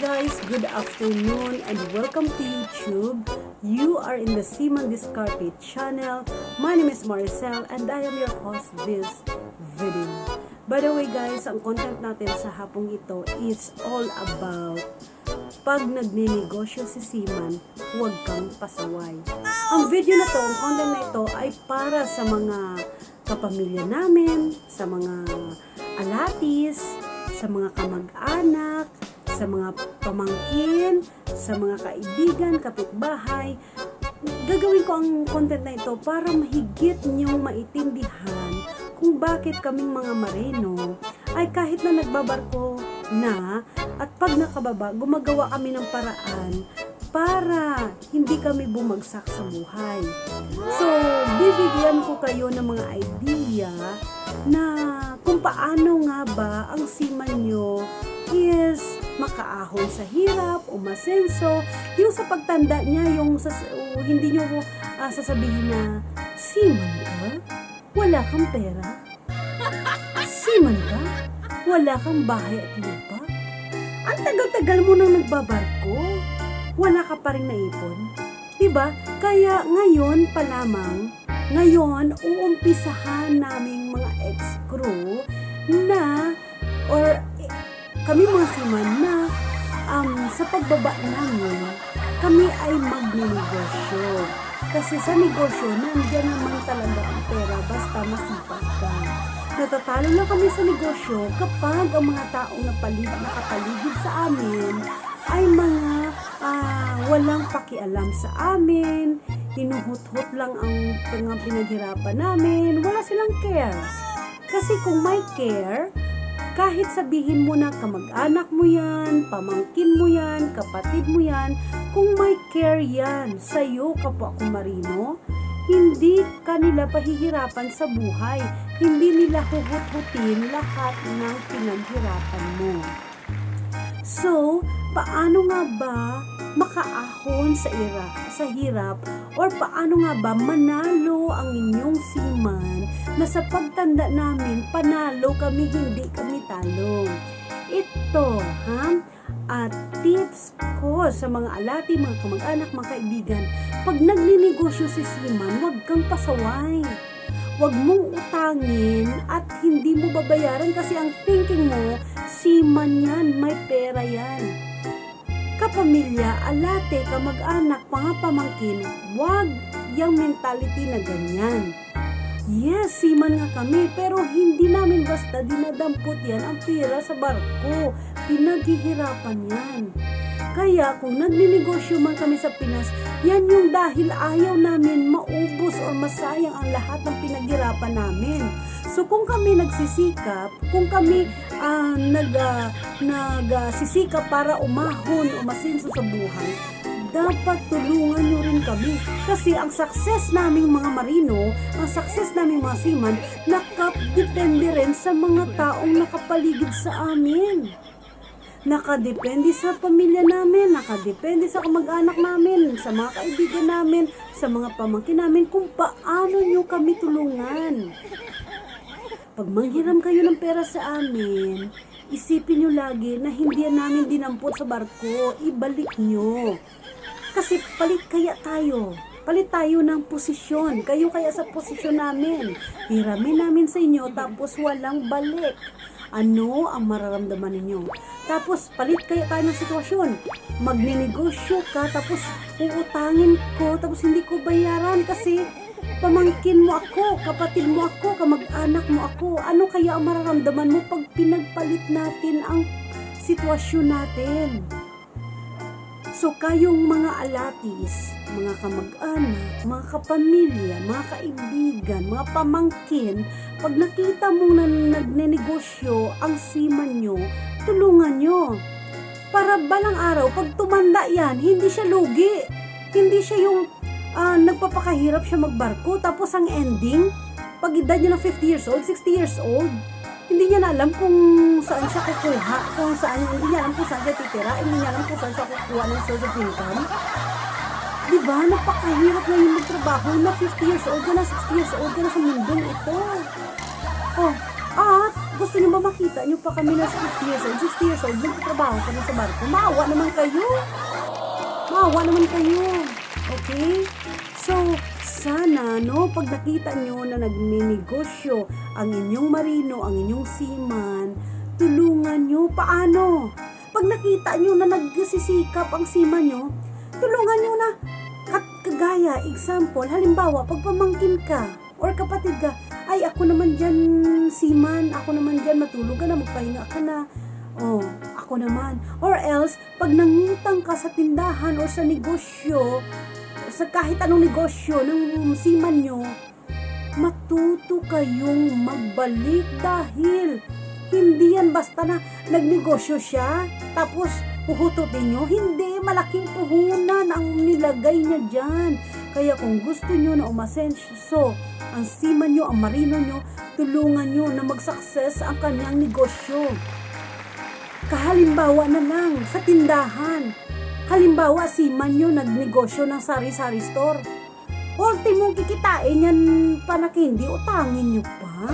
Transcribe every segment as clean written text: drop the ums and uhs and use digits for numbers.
guys, good afternoon and welcome to YouTube. You are in the Seaman Discarpet channel. My name is Maricel and I am your host this video. By the way guys, ang content natin sa hapong ito is all about pag nagninegosyo si Seaman, huwag kang pasaway. Ang video na to, ang content na ito ay para sa mga kapamilya namin, sa mga alatis, sa mga kamag-anak, sa mga pamangkin, sa mga kaibigan, kapitbahay. Gagawin ko ang content na ito para mahigit niyong maintindihan kung bakit kaming mga marino ay kahit na nagbabarko na at pag nakababa, gumagawa kami ng paraan para hindi kami bumagsak sa buhay. So, bibigyan ko kayo ng mga idea na kung paano nga ba ang seaman nyo is makaahon sa hirap, umasenso, yung sa pagtanda niya, yung hindi nyo sasabihin na, seaman ka? Wala kang pera? Seaman ka? Wala kang bahay at lupa? Ang tagal-tagal mo nang nagbabarko? Wala ka pa rin naipon? Diba? Kaya ngayon pa lamang, ngayon, uumpisahan naming mga ex-crew na, or kami mga seaman na sa pagbaba namin, kami ay magnenegosyo. Kasi sa negosyo, nandiyan naman talaga ang pera basta masipag ka. Natatalo lang kami sa negosyo kapag ang mga taong nakapaligid sa amin ay mga walang pakialam sa amin, hinuhut-hut lang ang pinaghirapan namin, wala silang care. Kasi kung may care, kahit sabihin mo na kamag-anak mo yan, pamangkin mo yan, kapatid mo yan, kung may care yan sa'yo, kapwa kong marino, hindi ka nila pahihirapan sa buhay. Hindi nila huhut-hutin lahat ng pinaghirapan mo. So, paano nga ba makaahon sa hirap or paano nga ba manalo ang inyong seaman na sa pagtanda namin, panalo kami, hindi kami talo. Ito, tips ko sa mga alati, mga kamag-anak, mga kaibigan, pag nagninegosyo si seaman, huwag kang pasaway. Huwag mong utangin at hindi mo babayaran kasi ang thinking mo, seaman yan, may pera yan. Kapamilya, alate, kamag-anak, mga pamangkin, huwag yung mentality na ganyan. Yes, seaman nga kami, pero hindi namin basta dinadampot yan ang pera sa barko. Pinaghihirapan yan. Kaya kung nagninegosyo man kami sa Pinas, yan yung dahil ayaw namin maubos o masayang ang lahat ng pinaghirapan namin. So kung kami nagsisikap, kung kami nagsisikap para umahon o masinso sa buhay, dapat tulungan nyo rin kami. Kasi ang success naming mga marino, ang success naming mga seaman, nakadepende rin sa mga taong nakapaligid sa amin. Nakadepende sa pamilya namin, nakadepende sa kamag-anak namin, sa mga kaibigan namin, sa mga pamangkin namin, kung paano nyo kami tulungan. Pag manghiram kayo ng pera sa amin, isipin nyo lagi na hindi namin dinampot sa barko, ibalik nyo. Kasi palit tayo ng posisyon, kayo kaya sa posisyon namin, hiramin namin sa inyo tapos walang balik. Ano ang mararamdaman ninyo? Tapos palit kaya tayo ng sitwasyon, magninegosyo ka tapos uutangin ko tapos hindi ko bayaran kasi pamangkin mo ako, kapatid mo ako, kamag-anak mo ako. Ano kaya ang mararamdaman mo pag pinagpalit natin ang sitwasyon natin? So kayong mga alatis, mga kamag-anak, mga kapamilya, mga kaibigan, mga pamangkin, pag nakita mong nagnenegosyo ang seaman nyo, tulungan nyo. Para balang araw, pag tumanda yan, hindi siya lugi. Hindi siya yung nagpapakahirap siya magbarko. Tapos ang ending, pag edad niya ng 50 years old, 60 years old, hindi niya na alam kung saan siya kukuha, hindi niya alam kung saan siya titira, hindi niya alam kung saan siya kukuha ng source of income. Diba? Napakahirap na yung magtrabaho na 50 years old ka na, 60 years old ka na sa mundong ito. At Gusto niyo ba makita niyo pa kami na 50 years old, 60 years old, nagtatrabaho kami sa barko? Maawa naman kayo. Maawa naman kayo. Okay? So, sana, no, pag nakita nyo na nagninegosyo ang inyong marino, ang inyong seaman, tulungan nyo. Paano? Pag nakita nyo na nagsisikap ang seaman nyo, tulungan nyo na. Kagaya, example, halimbawa, pag pamangkin ka, or kapatid ka, ay, ako naman dyan, seaman, ako naman dyan, matulog ka na, magpahinga ka na. Oh, ako naman. Or else, pag nangutang ka sa tindahan or sa negosyo, sa kahit anong negosyo ng seaman nyo, matuto kayong magbalik dahil hindi yan basta na nagnegosyo siya, tapos puhututin nyo. Hindi, malaking puhunan ang nilagay niya dyan. Kaya kung gusto nyo na umasenso ang seaman nyo, ang marino nyo, tulungan nyo na mag-success ang kanyang negosyo. Kahalimbawa na lang sa tindahan. Halimbawa, seaman nyo nagnegosyo ng sari-sari store. Ultimo kikitain yan panakindi, utangin nyo pa.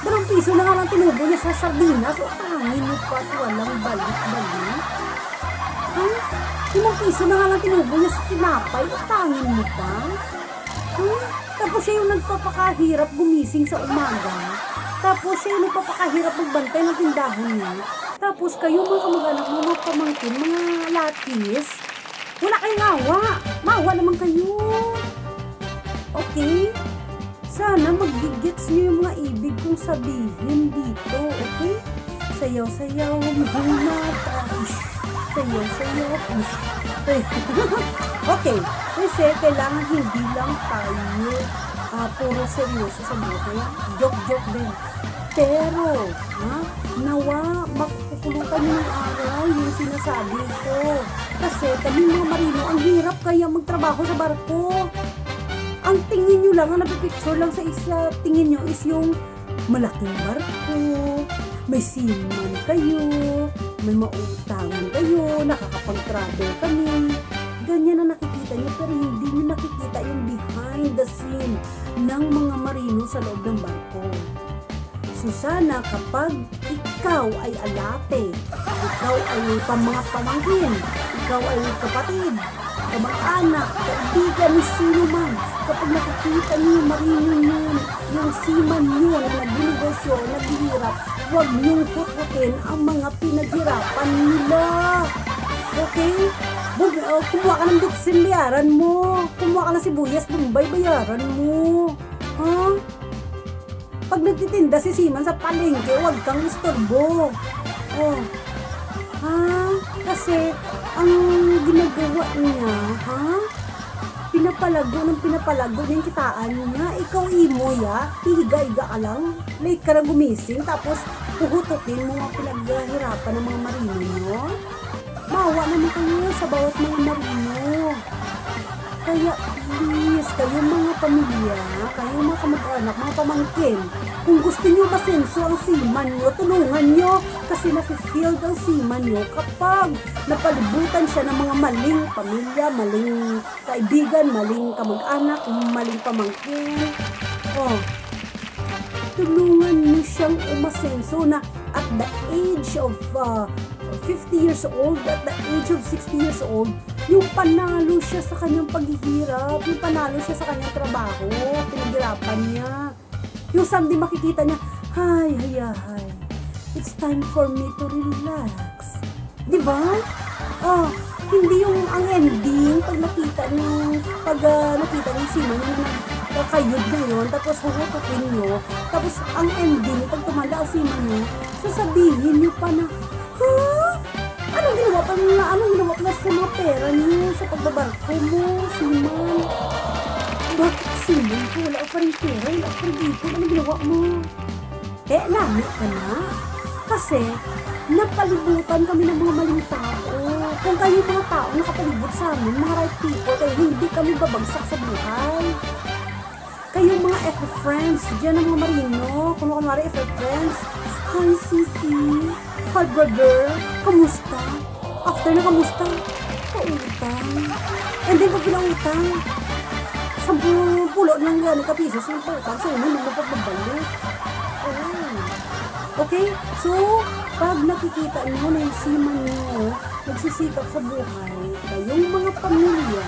2 piso na nga lang tinubo niya sa sardinas, utangin nyo pa at walang balik-balik. Ha? 5 piso na nga lang tinubo niya sa tinapay, utangin mo pa. Ha? Tapos siya yung nagpapakahirap gumising sa umaga. Tapos siya yung nagpapakahirap magbantay ng tindahan niya. Tapos kayo mga kamag-anak, mga pamangkin, mga latis, wala kayong awa. Maawa naman kayo. Okay? Sana mag-gets niyo yung mga ibig kong sabihin dito. Okay? Sayaw-sayaw, mahunat, sayaw-sayaw, okay. Kasi kailangan hindi lang tayo puro seryoso sa buhay. Joke-joke din. Pero, nawa, makukulutan nyo ng aral yung sinasabi ko. Kasi kami mga marino, ang hirap kaya magtrabaho sa barko. Ang tingin nyo lang, ang napipicture lang sa isa, tingin nyo is yung malaking barko, may seaman kayo, may mautangan kayo, nakakapag-travel kami. Ganyan ang nakikita nyo, pero hindi nyo nakikita yung behind the scene ng mga marino sa loob ng barko. So sana kapag ikaw ay alate, ikaw ay mga pamangkin, ikaw ay kapatid, kamag-anak, kaibigan ni sino man, kapag nakikita niyo yung marino niyo, yung seaman niyo na nagninegosyo, naghihirap, huwag niyong puputin ang mga pinaghirapan nila. Okay? Kumuha ka ng duksin, bayaran mo. Kumuha ka ng sibuyas, Bombay, bayaran mo. Ha? Pag nagtitinda si seaman sa palengke, huwag kang istorbo. Oh. Ha? Kasi, ang ginagawa niya, pinapalago yung kitaan niya. Ikaw imoya, hihiga-higa ka lang, late ka na gumising, tapos puhututin mo ang pinaghirapan ng mga marino nyo. Maawa naman kayo sa bawat mga marino. Kaya please, kayo mga pamilya, kayo mga kamag-anak, mga pamangkin, kung gusto nyo masenso ang seaman nyo, tulungan nyo kasi nafe-feel ang seaman nyo kapag napalibutan siya ng mga maling pamilya, maling kaibigan, maling kamag-anak, maling pamangkin. Oh, tulungan nyo siyang umasenso na at the age of 50 years old, at the age of 60 years old, yung panalo siya sa kanyang paghihirap, yung panalo siya sa kanyang trabaho, pinaghirapan niya. Yung someday makikita niya, hay, it's time for me to relax. Diba? Oh, hindi yung ang ending, pag nakita niyo seaman yung kakayod na yun, tapos huhutukin nyo, tapos ang ending, pag tumanda ang seaman nyo, sasabihin nyo pa na, anong ginawa pa nila? Anong ginawa pa sa mga pera niyo sa pagbabarko mo, seaman? Bakit seaman ko? Wala pa rin pera, wala pa rin dito. Anong ginawa mo? Lamit ka na. Kasi, napalibutan kami ng mga maling tao. Kung kayo mga tao nakapalibot sa amin, mga right people, kaya hindi kami babagsak sa buhay. Kayong mga F-friends, dyan ang mga marino, kung kunwari F-friends, hi Sisi, hi brother, kamusta? After na kamusta, pautang. And then pag pinautang, 10 lang yan, kapisos yung pautang, so yun, nang mapagbalik. Oh. Okay? So, pag nakikita nyo na yung seaman nyo nagsisikap sa buhay, kayong mga pamilya,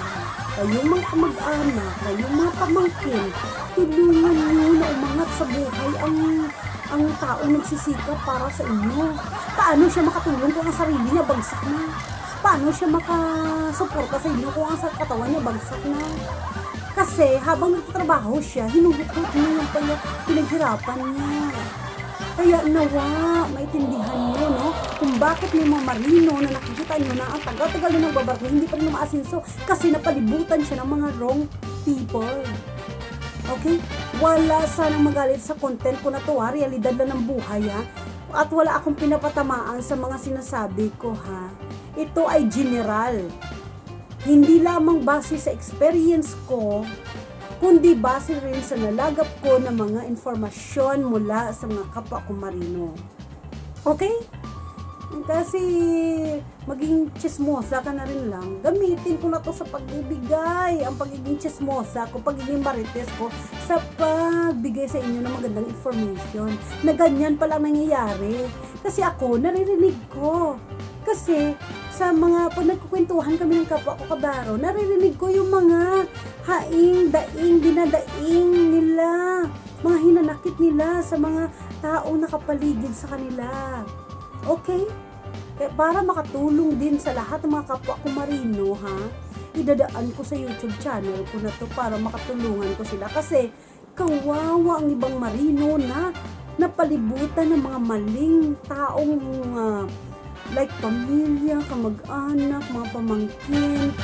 kayong mga kamag-anak, kayong mga pamangkin, tulungan nyo na umangat sa buhay ang tao nagsisikap para sa inyo. Paano siya makatulong kung ang sarili niya bagsak na? Paano siya makasuporta sa inyo kung ang katawan niya bagsak na? Kasi habang nagtatrabaho siya, hinuhukot niya yung pinaghirapan niya. Kaya nawa, maintindihan nyo, no? Kung bakit may mga marino na nakikita nyo na ang tagal-tagal na nagbabarko, hindi pa rin umaasinso kasi napalibutan siya ng mga wrong people. Okay? Wala sanang magalit sa content ko na to, ha? Realidad lang ng buhay, ha? At wala akong pinapatamaan sa mga sinasabi ko, ha? Ito ay general. Hindi lamang base sa experience ko, kundi base rin sa nalagap ko ng mga informasyon mula sa mga kapwa ko marino. Okay? Kasi maging chismosa ka na rin lang, gamitin ko na to sa pagbibigay, ang pagiging chismosa ko, pagiging marites ko, sa pagbigay sa inyo ng magandang information, na ganyan palang nangyayari. Kasi ako, naririnig ko. Kasi sa mga, pag nagkukwentuhan kami ng kapwa ko kabaro, naririnig ko yung mga haing, daing, dinadaing nila, mga hinanakit nila sa mga taong nakapaligid sa kanila. Okay? Kaya para makatulong din sa lahat ng mga kapwa ko marino, ha, idadaan ko sa YouTube channel ko na to para makatulungan ko sila. Kasi kawawa ang ibang marino na napalibutan ng mga maling taong like pamilya, kamag-anak, mga pamangkin,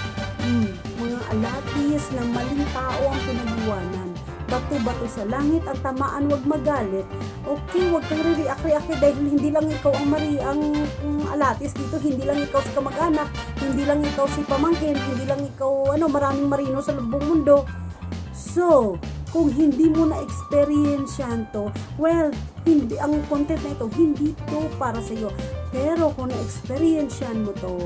mga alatis na maling tao ang pinag-iwanan. Bato-bato sa langit, ang tamaan, wag magalit. Okay, wag kang re-react dahil hindi lang ikaw ang alatis dito, hindi lang ikaw si kamag-anak, hindi lang ikaw si pamangkin, hindi lang ikaw, maraming marino sa buong mundo. So, kung hindi mo na-experience yan to, well, hindi, ang content na ito, hindi to para sa iyo. Pero kung na-experience yan mo to,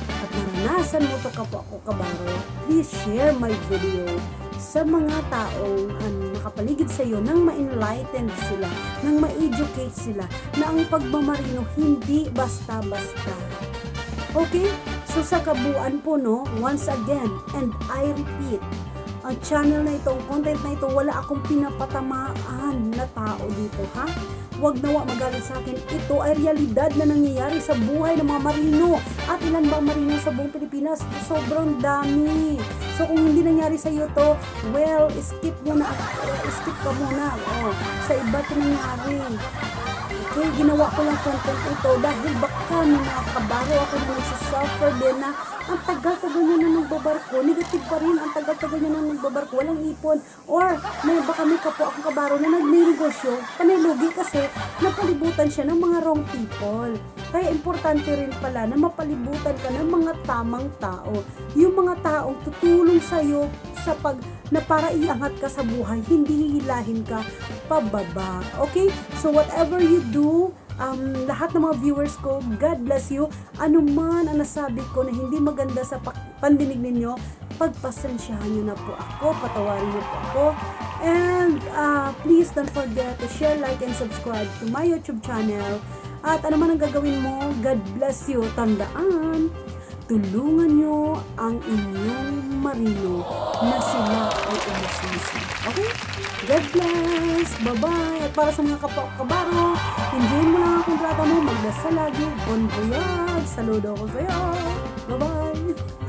at naranasan mo to kapwa ko kabaro, please share my video sa mga taong nakapaligid sa iyo nang ma-enlighten sila, nang ma-educate sila na ang pagmamarino hindi basta-basta. Okay? So sa kabuuan po, no, once again, and I repeat, ang channel na ito, ang content na ito, wala akong pinapatamaan na tao dito, ha? Huwag nawa magalit sa akin. Ito ay realidad na nangyayari sa buhay ng mga marino. At ilan ba marino sa buong Pilipinas? Sobrang dami. So kung hindi nangyari sa iyo to, well, skip ka muna. Sa iba ito nangyari. Okay, ginawa ko lang content ito dahil baka may mga kabaro ako na nagsasuffer din na ang tagal-tagal niya na nagbabarko, negative pa rin, ang tagal-tagal niya na nagbabarko, walang ipon, or may baka may kapwa akong kabaro na nag-negosyo, panay lugi kasi napalibutan siya ng mga wrong people. Kaya importante rin pala na mapalibutan ka ng mga tamang tao, yung mga taong tutulong sa'yo sa na para iangat ka sa buhay, hindi hihilahin ka pababa. Okay? So whatever you do, lahat ng mga viewers ko, God bless you. Ano man ang nasabi ko na hindi maganda sa pandinig ninyo, pagpasensyahan nyo na po ako, patawarin nyo po ako. And please don't forget to share, like, and subscribe to my YouTube channel. At ano man ang gagawin mo, God bless you. Tandaan, tulungan nyo ang inyong marino na sila ay umusisi. Okay? God bless! Bye-bye! At para sa mga kabaro, enjoy mo lang ang kontrata mo, magdasal lagi, bon voyage! Saludo ko sa'yo! Bye-bye!